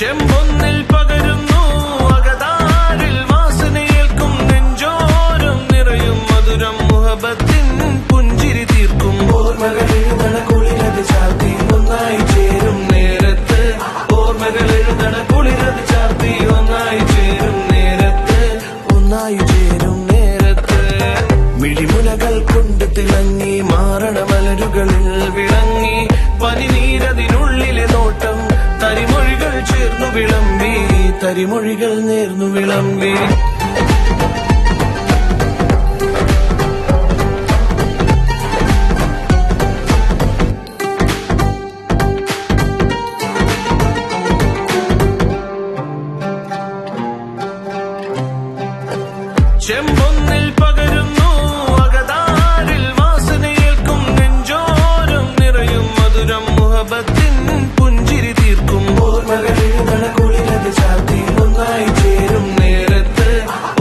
ചെമ്പൊന്നിൽ പകരുന്നു അകതാരിൽ വാസനയേൽക്കും നെഞ്ചോരം നിറയും മധുരം മുഹബത്തിൻ പുഞ്ചിരി തീർക്കും ഓർമ്മകൾ എഴുതണ കുളിരത് ചാർത്തി ഒന്നായി ചേരും നേരത്ത് ഓർമ്മകൾ എഴുതണ കുളിരത് ചാർത്തി ഒന്നായി ചേരും നേരത്ത് ഒന്നായി ചേരും നേരത്ത് മിഴിമുനകൾ കൊണ്ട് തിളങ്ങി മാറണ മലരുകളിൽ വിളങ്ങി പനിനീരതിനുള്ളിലെ നോട്ടം തരിമൊഴികൾ ചേർന്നു വിളമ്പി തരിമൊഴികൾ നേർന്നു വിളമ്പി ചെമ്പൊന്നിൽ പകരുന്നു അകതാരിൽ വാസനയേൽക്കും നെഞ്ചോരം നിറയും മധുരം മുഹബത്തിൻ പുഞ്ചിരി തീർക്കും ഓർമ്മകൾ എഴുതണ കുളിരത് ചാർത്തി ഒന്നായി ചേരും നേരത്ത്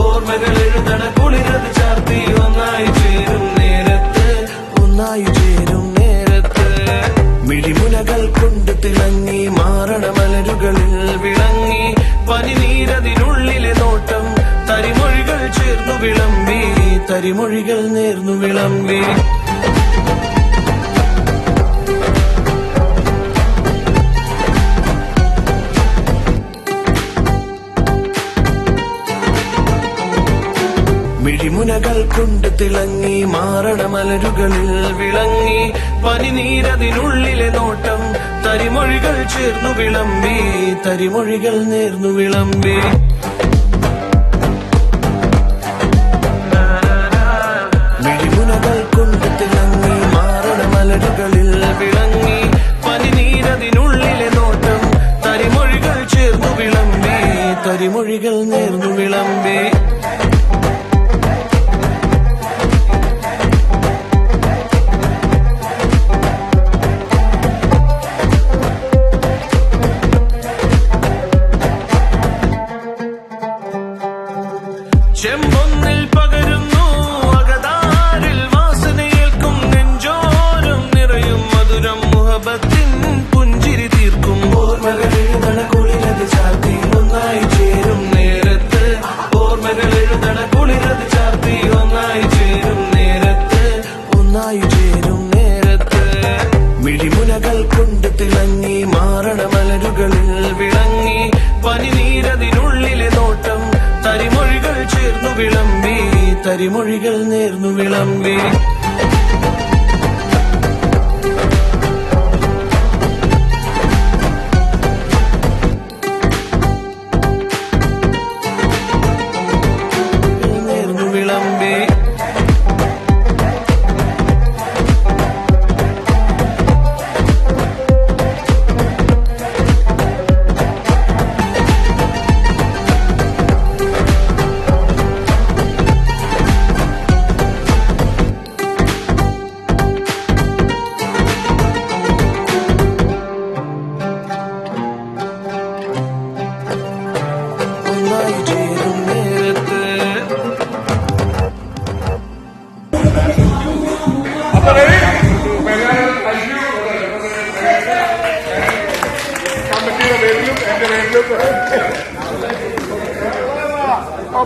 ഓർമ്മകൾ എഴുതണ കുളിരത് ചാർത്തി ഒന്നായി ചേരും നേരത്ത് ഒന്നായി ചേരും നേരത്ത് മിഴിമുനകൾ കൊണ്ട് തിളങ്ങി മാറണ മലരുകളിൽ വിളങ്ങി പനിനീരതിനുള്ളിലെ നോട്ടം തരിമൊഴികൾ ചേർന്നു വിളമ്പി തരിമൊഴികൾ നേർന്നു വിളമ്പി മിഴിമുനകൾ കൊണ്ട് തിളങ്ങി മാറണ മലരുകളിൽ വിളങ്ങി പനിനീരതിനുള്ളിലെ നോട്ടം തരിമൊഴികൾ ചേർന്നു വിളമ്പി തരിമൊഴികൾ നേർന്നു വിളമ്പി മിഴിമുനകൾ കൊണ്ട് തിളങ്ങി മാറണ മലരുകളിൽ വിളങ്ങി പനിനീരതിനുള്ളിലെ നോട്ടം തരിമൊഴികൾ ചേർന്നു വിളമ്പി തരിമൊഴികൾ നേർന്നു വിളമ്പി ചെമ്പൊന്നിൽ പകരുന്നു അകതാരിൽ വാസനയേൽക്കും നെഞ്ചോരം നിറയും മധുരം മുഹബത്തിൻ പുഞ്ചിരി തീർക്കും ഓർമ്മകൾ എഴുതണ കുളിരത് ചാർത്തി ഒന്നായി ചേരും നേരത്ത് ഓർമ്മകൾ എഴുതണ കുളിരത് ചാർത്തി ഒന്നായി ചേരും നേരത്ത് ഒന്നായി ചേരും നേരത്ത് മിഴിമുനകൾ കൊണ്ട് തിളങ്ങി മാറണ മലരുകളിൽ വിളങ്ങി പനിനീരതിനുള്ളിലെ നോട്ടം തരിമൊഴികൾ ചേർന്നു വിളമ്പി തരിമൊഴികൾ നേർന്നു വിളമ്പി നേർന്നു വിളമ്പി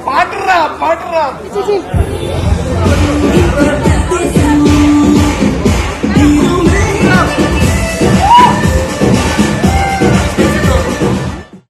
പാട്ടറാ